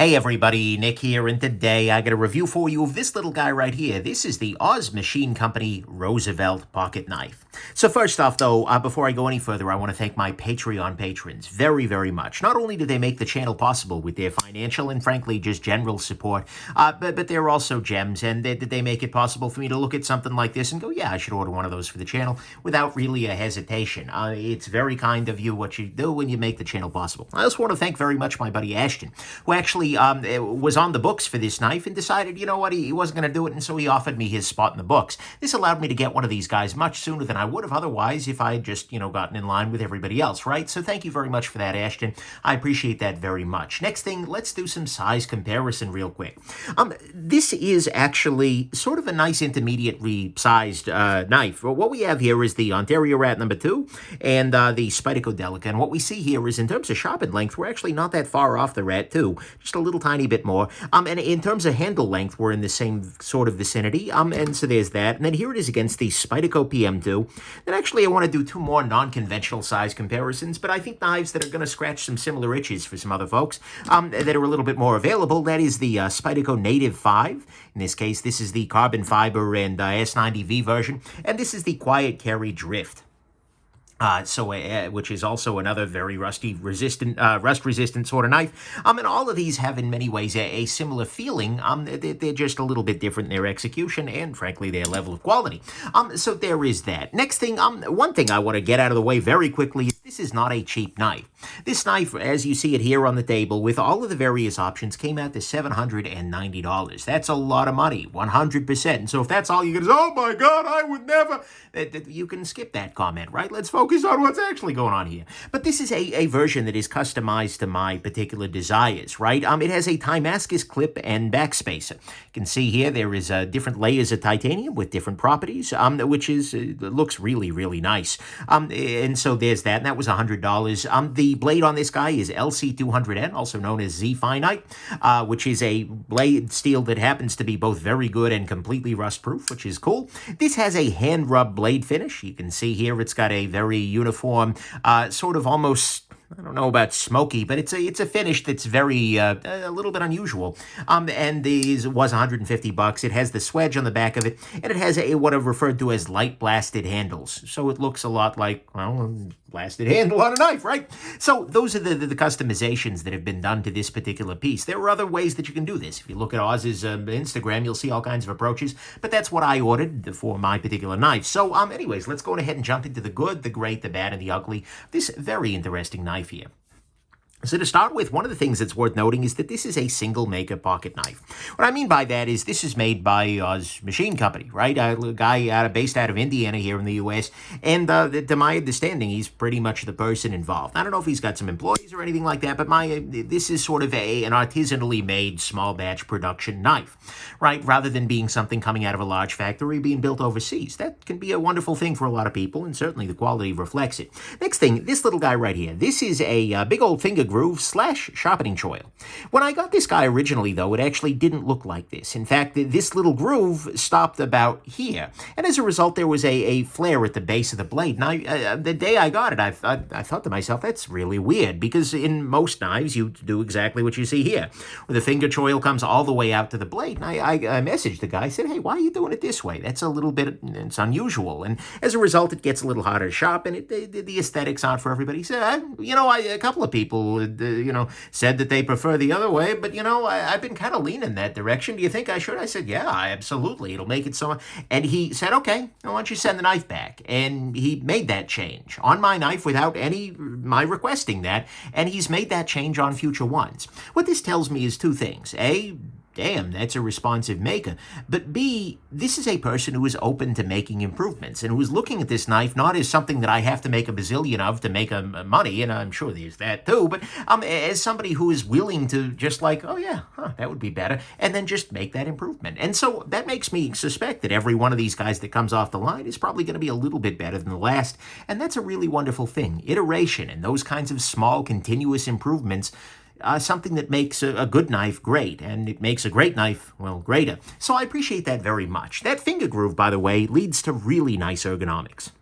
Hey everybody, Nick here, and today I got a review for you of this little guy right here. This is the Oz Machine Co Roosevelt pocket knife. So first off though, before I go any further, I want to thank my Patreon patrons very, very much. Not only do they make the channel possible with their financial and frankly just general support, but they're also gems, and they make it possible for me to look at something like this and go, yeah, I should order one of those for the channel without really a hesitation. It's very kind of you what you do when you make the channel possible. I also want to thank very much my buddy Ashton, who actually was on the books for this knife and decided, you know what, he wasn't going to do it, and so he offered me his spot in the books. This allowed me to get one of these guys much sooner than I would have otherwise if I had just, gotten in line with everybody else, right? So thank you very much for that, Ashton. I appreciate that very much. Next thing, let's do some size comparison real quick. This is actually sort of a nice intermediately sized knife. What we have here is the Ontario Rat number 2 and the Spyderco Delica, and what we see here is in terms of sharpened length, we're actually not that far off the Rat 2, just a little tiny bit more. And in terms of handle length, we're in the same sort of vicinity. And so there's that. And then here it is against the Spyderco PM2. Then actually I want to do two more non-conventional size comparisons, but I think knives that are going to scratch some similar itches for some other folks that are a little bit more available. That is the Spyderco Native 5. In this case, this is the carbon fiber and S90V version. And this is the Quiet Carry Drift. Which is also another very rust-resistant sort of knife. And all of these have, in many ways, a similar feeling. They're just a little bit different in their execution and, frankly, their level of quality. So there is that. Next thing, one thing I want to get out of the way very quickly is this is not a cheap knife. This knife, as you see it here on the table, with all of the various options, came out to $790. That's a lot of money, 100%. And so if that's all you get is, oh my God, I would never, you can skip that comment, right? Let's focus on what's actually going on here. But this is a version that is customized to my particular desires, right? It has a Timascus clip and backspacer. You can see here there is different layers of titanium with different properties, which is looks really, really nice. And so there's that, and that was $100. The blade on this guy is LC200N, also known as Z Finite, which is a blade steel that happens to be both very good and completely rust-proof, which is cool. This has a hand-rub blade finish. You can see here it's got a very uniform, sort of almost, I don't know about smoky, but it's a finish that's very a little bit unusual. And these was $150. It has the swedge on the back of it, and it has what I've referred to as light blasted handles. So it looks a lot like, well, a blasted handle on a knife, right? So those are the customizations that have been done to this particular piece. There are other ways that you can do this. If you look at Oz's Instagram, you'll see all kinds of approaches, but that's what I ordered for my particular knife. So anyways, let's go ahead and jump into the good, the great, the bad, and the ugly. This very interesting knife here. So to start with, one of the things that's worth noting is that this is a single maker pocket knife. What I mean by that is this is made by Oz Machine Company, right? A guy based out of Indiana here in the U.S. And to my understanding, he's pretty much the person involved. I don't know if he's got some employees or anything like that, but this is sort of an artisanally made small batch production knife, right? Rather than being something coming out of a large factory being built overseas. That can be a wonderful thing for a lot of people, and certainly the quality reflects it. Next thing, this little guy right here. This is a big old finger groove / sharpening choil. When I got this guy originally, though, it actually didn't look like this. In fact, this little groove stopped about here, and as a result, there was a flare at the base of the blade. Now, the day I got it, I thought to myself, that's really weird, because in most knives, you do exactly what you see here, where the finger choil comes all the way out to the blade. And I messaged the guy, I said, hey, why are you doing it this way? That's a little bit, it's unusual, and as a result, it gets a little harder to sharpen. The aesthetics aren't for everybody. He said, a couple of people, said that they prefer the other way, but, I've been kind of leaning that direction. Do you think I should? I said, yeah, absolutely. It'll make it so. And he said, okay, why don't you send the knife back? And he made that change on my knife without my requesting that, and he's made that change on future ones. What this tells me is two things. A, damn, that's a responsive maker. But B, this is a person who is open to making improvements and who is looking at this knife not as something that I have to make a bazillion of to make money, and I'm sure there's that too, but as somebody who is willing to just like, oh yeah, that would be better, and then just make that improvement. And so that makes me suspect that every one of these guys that comes off the line is probably going to be a little bit better than the last, and that's a really wonderful thing. Iteration and those kinds of small, continuous improvements, something that makes a good knife great, and it makes a great knife, well, greater. So I appreciate that very much. That finger groove, by the way, leads to really nice ergonomics.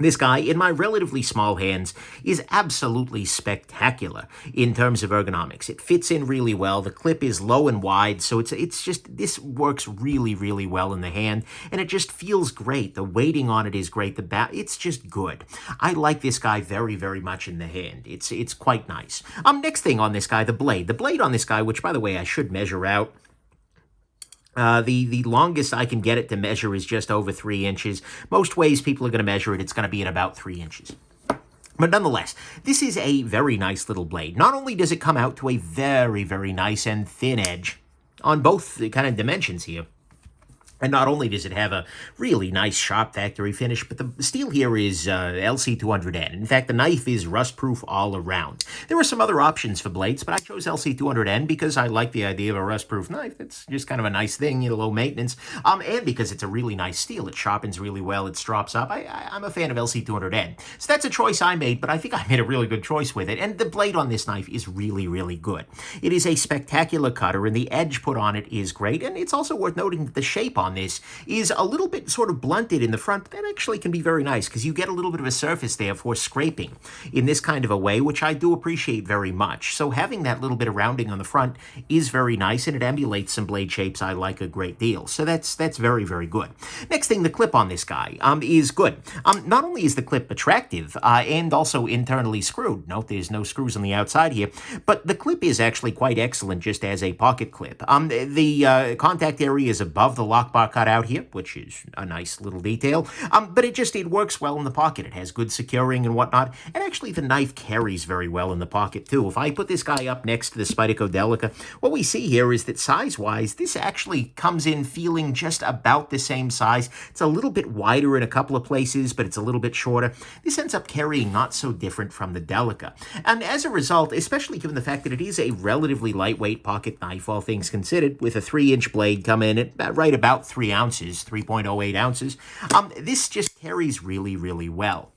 This guy, in my relatively small hands, is absolutely spectacular in terms of ergonomics. It fits in really well. The clip is low and wide, so it's just, this works really, really well in the hand, and it just feels great. The weighting on it is great. It's just good. I like this guy very, very much in the hand. It's quite nice. Next thing on this guy, the blade. The blade on this guy, which, by the way, I should measure out. The longest I can get it to measure is just over 3 inches. Most ways people are going to measure it, it's going to be at about 3 inches. But nonetheless, this is a very nice little blade. Not only does it come out to a very, very nice and thin edge on both the kind of dimensions here, and not only does it have a really nice sharp factory finish, but the steel here is LC200N. In fact, the knife is rust-proof all around. There are some other options for blades, but I chose LC200N because I like the idea of a rust-proof knife. It's just kind of a nice thing, low maintenance, and because it's a really nice steel. It sharpens really well. It strops up. I'm a fan of LC200N. So that's a choice I made, but I think I made a really good choice with it. And the blade on this knife is really, really good. It is a spectacular cutter, and the edge put on it is great. And it's also worth noting that the shape on this is a little bit sort of blunted in the front, but that actually can be very nice because you get a little bit of a surface there for scraping in this kind of a way, which I do appreciate very much. So having that little bit of rounding on the front is very nice, and it emulates some blade shapes I like a great deal. So that's very, very good. Next thing, the clip on this guy is good. Not only is the clip attractive and also internally screwed. Note there's no screws on the outside here, but the clip is actually quite excellent just as a pocket clip. The contact area is above the lock bar cutout here, which is a nice little detail, but it works well in the pocket. It has good securing and whatnot, and actually the knife carries very well in the pocket too. If I put this guy up next to the Spyderco Delica, what we see here is that size-wise, this actually comes in feeling just about the same size. It's a little bit wider in a couple of places, but it's a little bit shorter. This ends up carrying not so different from the Delica, and as a result, especially given the fact that it is a relatively lightweight pocket knife, all things considered, with a 3-inch blade coming in at right about 3 ounces, 3.08 ounces, this just carries really, really well.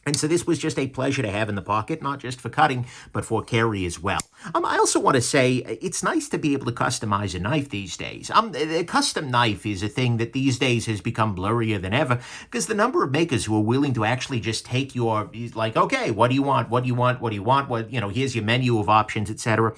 And so this was just a pleasure to have in the pocket, not just for cutting, but for carry as well. I also want to say it's nice to be able to customize a knife these days. A custom knife is a thing that these days has become blurrier than ever because the number of makers who are willing to actually just take your, like, okay, what do you want? What do you want? What do you want? What, here's your menu of options, etc.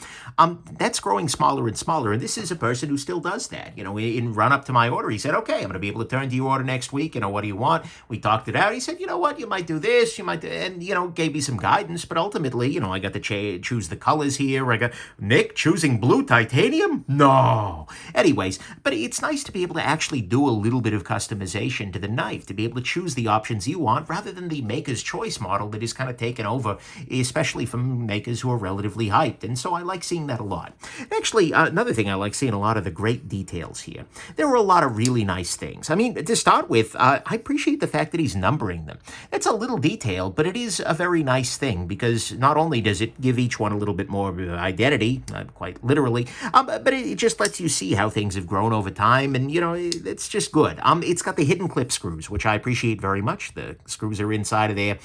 That's growing smaller and smaller. And this is a person who still does that. In run up to my order, he said, okay, I'm going to be able to turn to your order next week. What do you want? We talked it out. He said, you know what? You might do this. You might, and, gave me some guidance. But ultimately, I got to choose the colors here. I got Nick choosing blue titanium? No. Anyways, but it's nice to be able to actually do a little bit of customization to the knife, to be able to choose the options you want rather than the maker's choice model that is kind of taken over, especially from makers who are relatively hyped. And so I like seeing that a lot. Actually, another thing I like seeing a lot of the great details here. There are a lot of really nice things. I mean, to start with, I appreciate the fact that he's numbering them. It's a little detail, but it is a very nice thing because not only does it give each one a little bit more identity, quite literally, but it just lets you see how things have grown over time, and it's just good. It's got the hidden clip screws, which I appreciate very much. The screws are inside of there.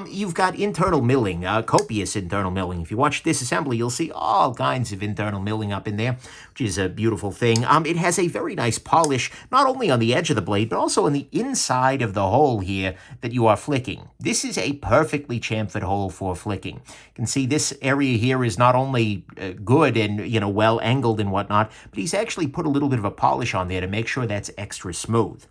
You've got internal milling, copious internal milling. If you watch this assembly, you'll see all kinds of internal milling up in there, which is a beautiful thing. It has a very nice polish, not only on the edge of the blade, but also on the inside of the hole here that you are flicking. This is a perfectly chamfered hole for flicking. You can see this area here is not only good and, well angled and whatnot, but he's actually put a little bit of a polish on there to make sure that's extra smooth,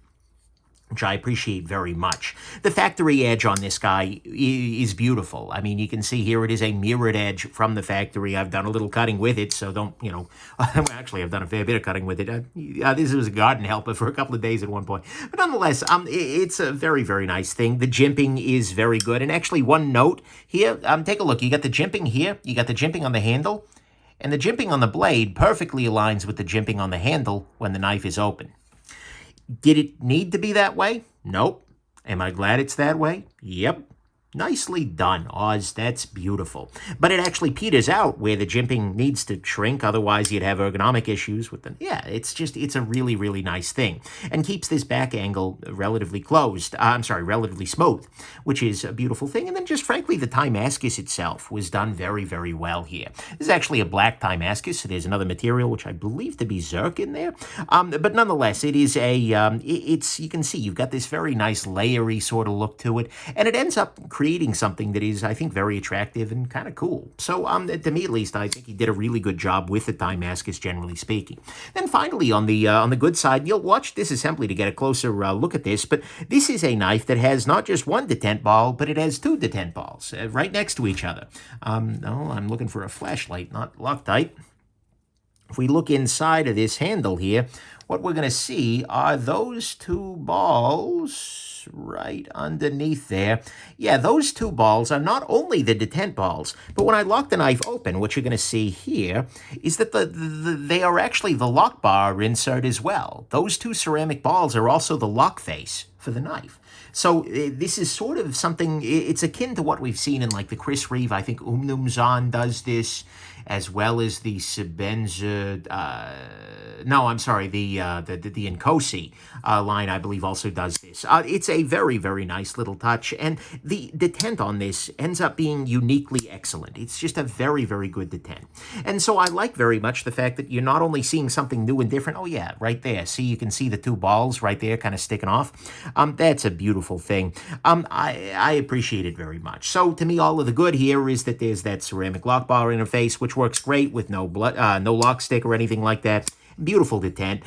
which I appreciate very much. The factory edge on this guy is beautiful. I mean, you can see here it is a mirrored edge from the factory. I've done a little cutting with it, so don't, actually, I've done a fair bit of cutting with it. This was a garden helper for a couple of days at one point. But nonetheless, it's a very, very nice thing. The jimping is very good. And actually, one note here, take a look. You got the jimping here. You got the jimping on the handle. And the jimping on the blade perfectly aligns with the jimping on the handle when the knife is open. Did it need to be that way? Nope. Am I glad it's that way? Yep. Nicely done, Oz. That's beautiful. But it actually peters out where the jimping needs to shrink. Otherwise, you'd have ergonomic issues with them. Yeah, it's a really, really nice thing. And keeps this back angle relatively relatively smooth, which is a beautiful thing. And then just frankly, the Timascus itself was done very, very well here. This is actually a black Timascus. So there's another material, which I believe to be Zirc in there. But nonetheless, it is you can see you've got this very nice layery sort of look to it. And it ends up creating something that is, I think, very attractive and kind of cool. So, to me at least, I think he did a really good job with the Timascus, generally speaking. Then finally, on the good side, you'll watch this assembly to get a closer look at this, but this is a knife that has not just one detent ball, but it has two detent balls right next to each other. No, I'm looking for a flashlight, not Loctite. If we look inside of this handle here, what we're going to see are those two balls right underneath there. Yeah, those two balls are not only the detent balls, but when I lock the knife open, what you're going to see here is that they are actually the lock bar insert as well. Those two ceramic balls are also the lock face for the knife. So this is sort of something, it's akin to what we've seen in like the Chris Reeve, I think Umnumzan does this, as well as the Sebenza, the Nkosi line, I believe, also does this. It's a very, very nice little touch, and the detent on this ends up being uniquely excellent. It's just a very, very good detent. And so I like very much the fact that you're not only seeing something new and different, oh yeah, right there. See, you can see the two balls right there kind of sticking off. That's a beautiful thing. I appreciate it very much. So to me, all of the good here is that there's that ceramic lock bar interface, which works great with no lock stick or anything like that. Beautiful detent.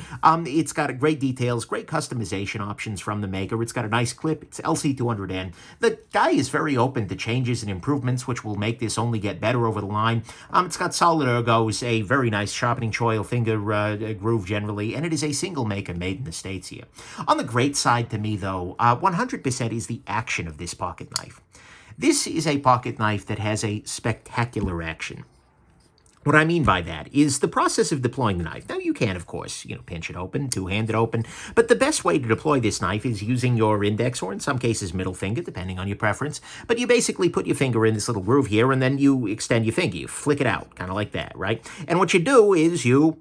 It's got great details, great customization options from the maker. It's got a nice clip. It's LC200N. The guy is very open to changes and improvements, which will make this only get better over the line. It's got solid ergos, a very nice sharpening choil finger groove generally, and it is a single maker made in the States here. On the great side to me, though, 100% is the action of this pocket knife. This is a pocket knife that has a spectacular action. What I mean by that is the process of deploying the knife. Now, you can, of course, pinch it open, two-handed open, but the best way to deploy this knife is using your index or, in some cases, middle finger, depending on your preference. But you basically put your finger in this little groove here, and then you extend your finger. You flick it out, kind of like that, right? And what you do is you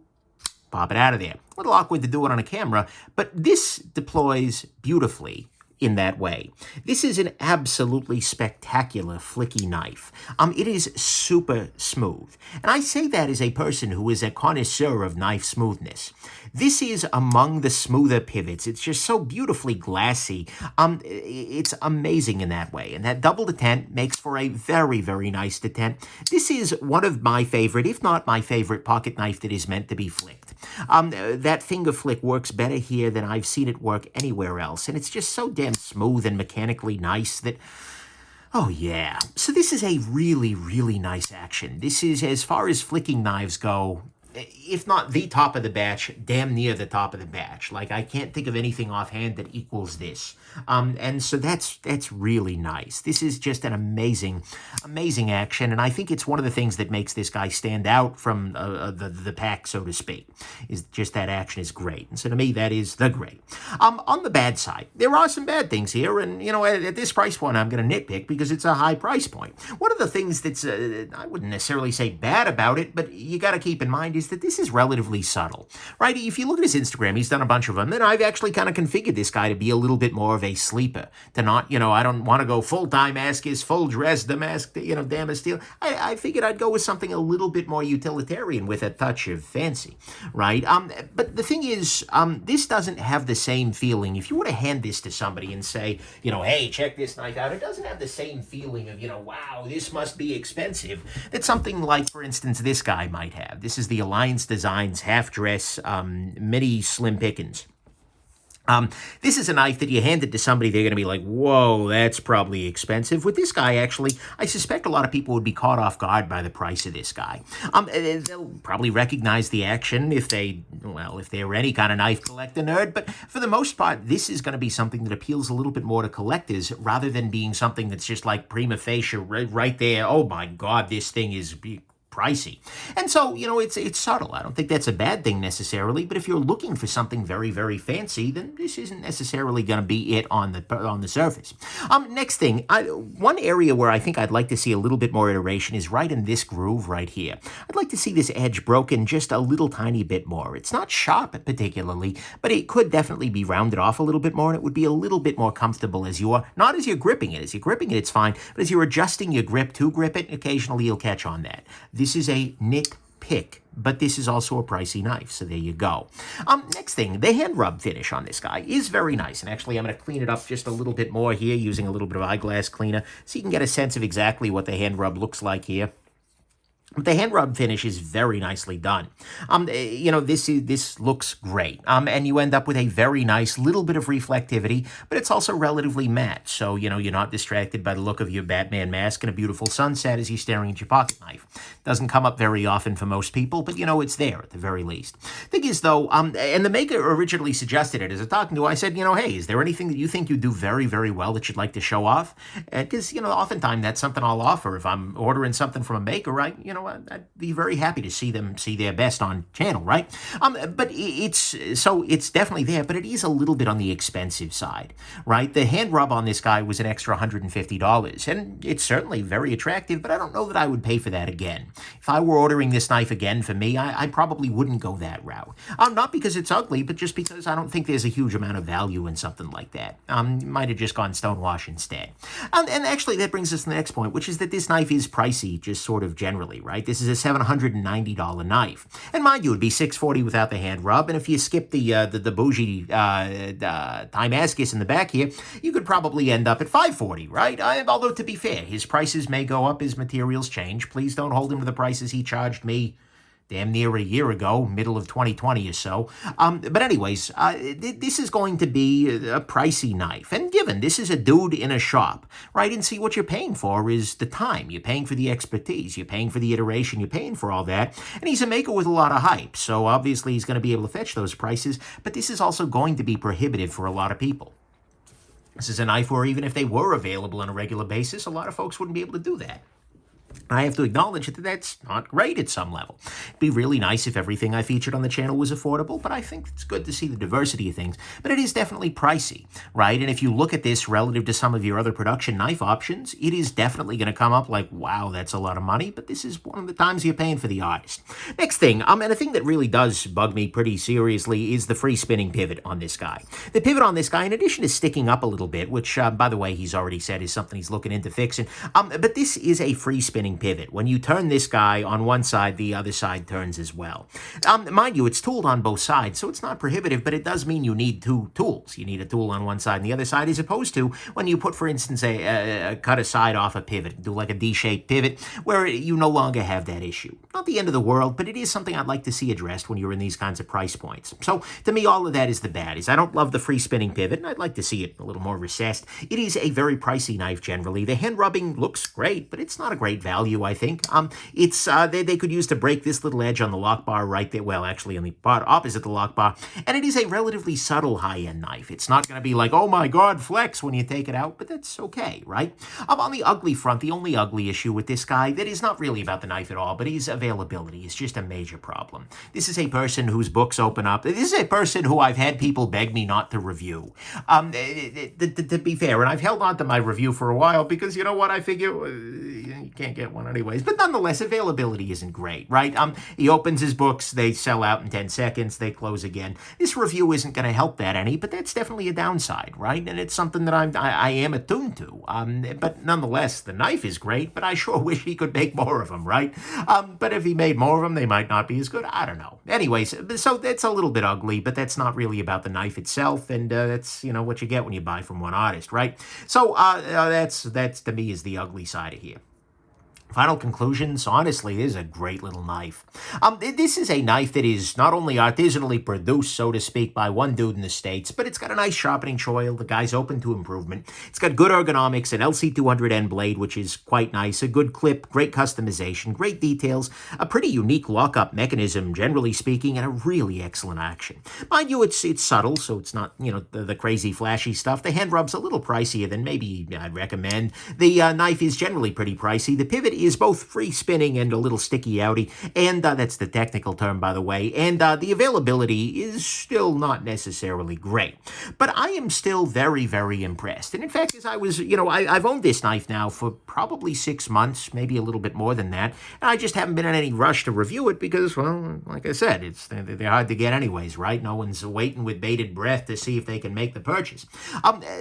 pop it out of there. A little awkward to do it on a camera, but this deploys beautifully in that way. This is an absolutely spectacular flicky knife. It is super smooth. And I say that as a person who is a connoisseur of knife smoothness. This is among the smoother pivots. It's just so beautifully glassy. It's amazing in that way. And that double detent makes for a very, very nice detent. This is one of my favorite, if not my favorite, pocket knife that is meant to be flicked. That finger flick works better here than I've seen it work anywhere else. And it's just so damn smooth and mechanically nice that, oh yeah. So this is a really, really nice action. This is, as far as flicking knives go, if not the top of the batch, damn near the top of the batch. Like, I can't think of anything offhand that equals this. And so that's really nice. This is just an amazing, amazing action, and I think it's one of the things that makes this guy stand out from the pack, so to speak, is just that action is great. And so to me, that is the great. On the bad side, there are some bad things here, and, at this price point, I'm going to nitpick because it's a high price point. One of the things that's, I wouldn't necessarily say bad about it, but you got to keep in mind is that this is relatively subtle, right? If you look at his Instagram, he's done a bunch of them, and I've actually kind of configured this guy to be a little bit more of a sleeper, to not, I don't want to go full-time Damascus, full dress Damasteel. I figured I'd go with something a little bit more utilitarian with a touch of fancy, right? But the thing is, this doesn't have the same feeling. If you were to hand this to somebody and say, hey, check this knife out, it doesn't have the same feeling of, wow, this must be expensive, that something like, for instance, this guy might have. This is the Alliance Designs half-dress mini Slim Pickens. This is a knife that you hand it to somebody, they're going to be like, whoa, that's probably expensive. With this guy, actually, I suspect a lot of people would be caught off guard by the price of this guy. They'll probably recognize the action if they're any kind of knife collector nerd, but for the most part, this is going to be something that appeals a little bit more to collectors rather than being something that's just like prima facie right there. Oh my God, this thing is pricey. And so, it's subtle. I don't think that's a bad thing necessarily, but if you're looking for something very, very fancy, then this isn't necessarily going to be it on the surface. Next thing, one area where I think I'd like to see a little bit more iteration is right in this groove right here. I'd like to see this edge broken just a little tiny bit more. It's not sharp particularly, but it could definitely be rounded off a little bit more, and it would be a little bit more comfortable as you are, not as you're gripping it. As you're gripping it, it's fine, but as you're adjusting your grip to grip it, occasionally you'll catch on that. This is a Nitpick, but this is also a pricey knife, so there you go. Next thing, the hand rub finish on this guy is very nice, and actually I'm going to clean it up just a little bit more here using a little bit of eyeglass cleaner so you can get a sense of exactly what the hand rub looks like here. The hand rub finish is very nicely done. This looks great. And you end up with a very nice little bit of reflectivity, but it's also relatively matte. So, you're not distracted by the look of your Batman mask and a beautiful sunset as you're staring at your pocket knife. Doesn't come up very often for most people, but it's there at the very least. Thing is though, and the maker originally suggested it as a talking to, I said, hey, is there anything that you think you do very, very well that you'd like to show off? Because, oftentimes that's something I'll offer if I'm ordering something from a maker, I'd be very happy to see them see their best on channel, right? But it's definitely there, but it is a little bit on the expensive side, right? The hand rub on this guy was an extra $150, and it's certainly very attractive, but I don't know that I would pay for that again. If I were ordering this knife again for me, I probably wouldn't go that route. Not because it's ugly, but just because I don't think there's a huge amount of value in something like that. Might have just gone stonewash instead. And actually, that brings us to the next point, which is that this knife is pricey, just sort of generally, right? This is a $790 knife. And mind you, it would be $640 without the hand rub, and if you skip the bougie Damascus in the back here, you could probably end up at $540, right? Although, to be fair, his prices may go up as materials change. Please don't hold him to the prices he charged me damn near a year ago, middle of 2020 or so. But anyways, this is going to be a pricey knife. And given this is a dude in a shop, right? And see, what you're paying for is the time. You're paying for the expertise. You're paying for the iteration. You're paying for all that. And he's a maker with a lot of hype. So obviously he's going to be able to fetch those prices. But this is also going to be prohibitive for a lot of people. This is a knife where even if they were available on a regular basis, a lot of folks wouldn't be able to do that. I have to acknowledge that that's not great at some level. It'd be really nice if everything I featured on the channel was affordable, but I think it's good to see the diversity of things. But it is definitely pricey, right? And if you look at this relative to some of your other production knife options, it is definitely going to come up like, wow, that's a lot of money, but this is one of the times you're paying for the artist. Next thing, and a thing that really does bug me pretty seriously is the free spinning pivot on this guy. The pivot on this guy, in addition to sticking up a little bit, which, by the way, he's already said is something he's looking into fixing, but this is a free spinning pivot. When you turn this guy on one side, the other side turns as well. Mind you, it's tooled on both sides, so it's not prohibitive, but it does mean you need two tools. You need a tool on one side and the other side, as opposed to when you put, for instance, cut a side off a pivot, do like a D-shaped pivot, where you no longer have that issue. Not the end of the world, but it is something I'd like to see addressed when you're in these kinds of price points. So, to me, all of that is the bad. I don't love the free spinning pivot, and I'd like to see it a little more recessed. It is a very pricey knife generally. The hand rubbing looks great, but it's not a great value, I think. It's they could use to break this little edge on the lock bar right there. Well, actually on the part opposite the lock bar. And it is a relatively subtle high-end knife. It's not going to be like, oh my God, flex when you take it out, but that's okay, right? On the ugly front, the only ugly issue with this guy that is not really about the knife at all, but his availability is just a major problem. This is a person whose books open up. This is a person who I've had people beg me not to review. To be fair, and I've held on to my review for a while because, you know what, I figure you can't get one anyways. But nonetheless, availability isn't great, right? He opens his books, they sell out in 10 seconds, they close again. This review isn't going to help that any, but that's definitely a downside, right? And it's something that I am attuned to. But nonetheless, the knife is great, but I sure wish he could make more of them, right? But if he made more of them, they might not be as good. I don't know. Anyways, so that's a little bit ugly, but that's not really about the knife itself, and that's, what you get when you buy from one artist, right? So that's to me is the ugly side of here. Final conclusions, honestly, this is a great little knife. This is a knife that is not only artisanally produced, so to speak, by one dude in the States, but it's got a nice sharpening choil. The guy's open to improvement. It's got good ergonomics, an LC200N blade, which is quite nice, a good clip, great customization, great details, a pretty unique lockup mechanism, generally speaking, and a really excellent action. Mind you, it's subtle, so it's not, the crazy flashy stuff. The hand rub's a little pricier than maybe I'd recommend. The knife is generally pretty pricey. The pivot is both free spinning and a little sticky outy, and that's the technical term, by the way, and the availability is still not necessarily great. But I am still very, very impressed. And in fact, as I was, I've owned this knife now for probably 6 months, maybe a little bit more than that, and I just haven't been in any rush to review it because, well, like I said, they're hard to get anyways, right? No one's waiting with bated breath to see if they can make the purchase.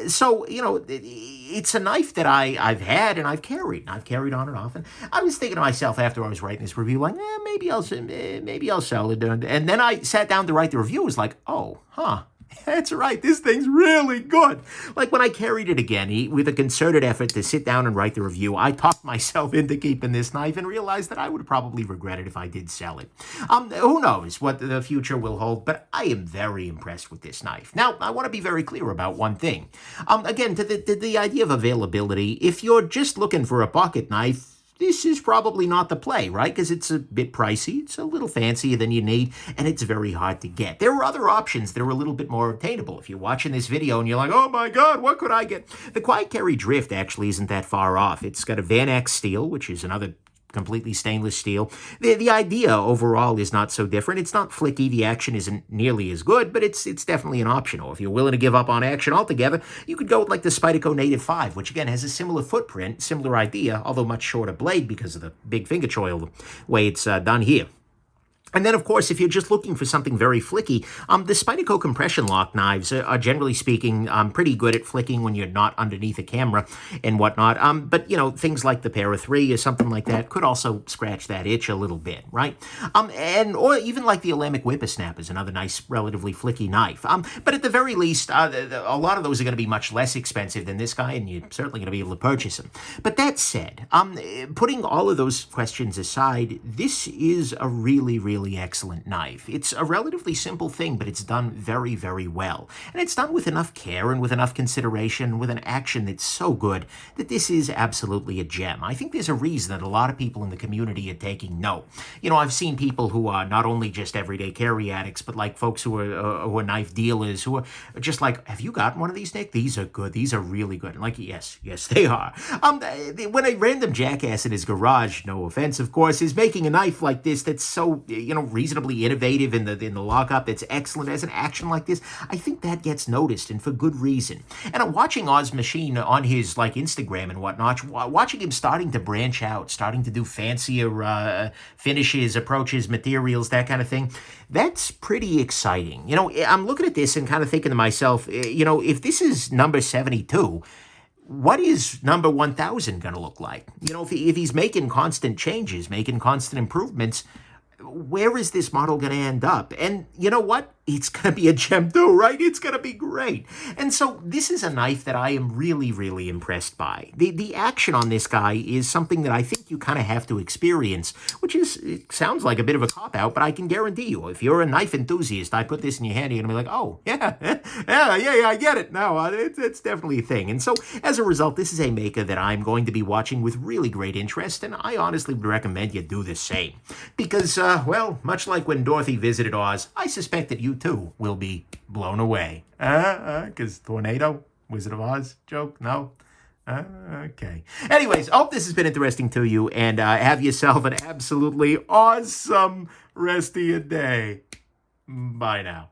So, it's a knife that I've had and I've carried. I've carried on and off. And I was thinking to myself after I was writing this review, like, maybe I'll sell it. And then I sat down to write the review. It was like, oh, huh. That's right, this thing's really good. Like when I carried it again, with a concerted effort to sit down and write the review, I talked myself into keeping this knife and realized that I would probably regret it if I did sell it. Who knows what the future will hold, but I am very impressed with this knife. Now, I want to be very clear about one thing. Again, to the idea of availability, if you're just looking for a pocket knife, this is probably not the play, right? Because it's a bit pricey, it's a little fancier than you need, and it's very hard to get. There are other options that are a little bit more obtainable. If you're watching this video and you're like, oh my God, what could I get? The Quiet Carry Drift actually isn't that far off. It's got a Van X steel, which is another completely stainless steel. The idea overall is not so different. It's not flicky. The action isn't nearly as good, but it's definitely an option. Or if you're willing to give up on action altogether, you could go with like the Spyderco Native 5, which again has a similar footprint, similar idea, although much shorter blade because of the big finger choil, the way it's done here. And then, of course, if you're just looking for something very flicky, the Spyderco compression lock knives are generally speaking pretty good at flicking when you're not underneath a camera and whatnot. But, things like the Para 3 or something like that could also scratch that itch a little bit, right? Or even like the Olemic Whippersnapper is another nice, relatively flicky knife. But at the very least, a lot of those are going to be much less expensive than this guy, and you're certainly going to be able to purchase them. But that said, putting all of those questions aside, this is a really excellent knife. It's a relatively simple thing, but it's done very, very well. And it's done with enough care and with enough consideration, with an action that's so good that this is absolutely a gem. I think there's a reason that a lot of people in the community are taking note. I've seen people who are not only just everyday carry addicts, but like folks who are knife dealers who are just like, have you gotten one of these, Nick? These are good. These are really good. And like, yes, they are. When a random jackass in his garage, no offense, of course, is making a knife like this that's so reasonably innovative in the lockup, that's excellent as an action like this, I think that gets noticed, and for good reason. And I'm watching Oz Machine on his Instagram and whatnot, watching him starting to branch out, starting to do fancier finishes, approaches, materials, that kind of thing. That's pretty exciting. I'm looking at this and kind of thinking to myself, if this is number 72, what is number 1,000 going to look like? If he's making constant changes, making constant improvements, where is this model going to end up? And you know what? It's going to be a gem too, right? It's going to be great. And so this is a knife that I am really impressed by. The action on this guy is something that I think you kind of have to experience, which it sounds like a bit of a cop-out, but I can guarantee you, if you're a knife enthusiast, I put this in your hand, you're going to be like, oh, yeah, I get it. No, it's definitely a thing. And so as a result, this is a maker that I'm going to be watching with really great interest, and I honestly would recommend you do the same. Because, much like when Dorothy visited Oz, I suspect that you too will be blown away. Because tornado, Wizard of Oz joke? No? Okay. Anyways, I hope this has been interesting to you, and have yourself an absolutely awesome rest of your day. Bye now.